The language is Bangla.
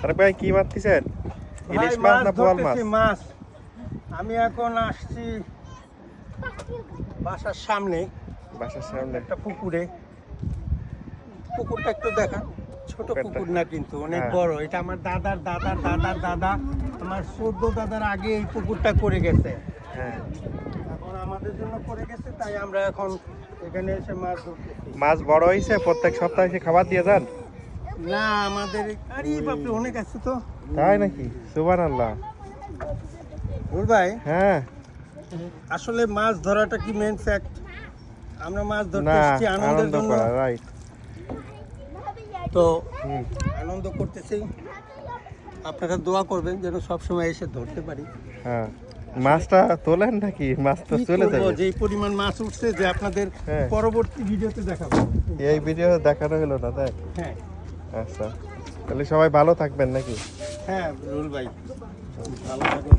তারপরে ভাই কি মারতেছেন? ইলিশ মাছ না বোয়াল মাছ? মাছ। আমি এখন আসছি বাসার সামনে একটা পুকুরে। পুকুরটা একটু দেখান। ছোট পুকুর না কিন্তু অনেক বড়। এটা আমার দাদার দাদার দাদার দাদা, আমার 14 দাদার আগে এই পুকুরটা করে গেছে। হ্যাঁ, এখন আমাদের জন্য করে গেছে, তাই আমরা এখন এখানে এসে মাছ ধরতেছি। মাছ বড় হয়েছে? প্রত্যেক সপ্তাহে এসে খাবার দিয়ে যান? না, আমাদের আরে বাপরে অনেক আছে তো। তাই নাকি? সুবহানাল্লাহ। রুল ভাই, হ্যাঁ, আসলে মাছ ধরাটা কি মেন ফ্যাক্ট? আমরা মাছ ধরতে না এসেছি আনন্দের আনন্দ জন্য, করা, রাইট। তো আনন্দ করতেছি। আপনারা দোয়া করবেন যেন সবসময় এসে ধরতে পারি। হ্যাঁ, মাছটা তোলেন নাকি? মাছ তো কি চলে করবো, যাবে। যে পরিমাণ মাছ উঠছে যে আপনাদের হ্যাঁ। পরবর্তী ভিডিওতে দেখাবো। এই ভিডিও দেখানো হলো না, তাই? হ্যাঁ আচ্ছা, তাহলে সবাই ভালো থাকবেন নাকি? হ্যাঁ রুল ভাই, ভালো থাকুন।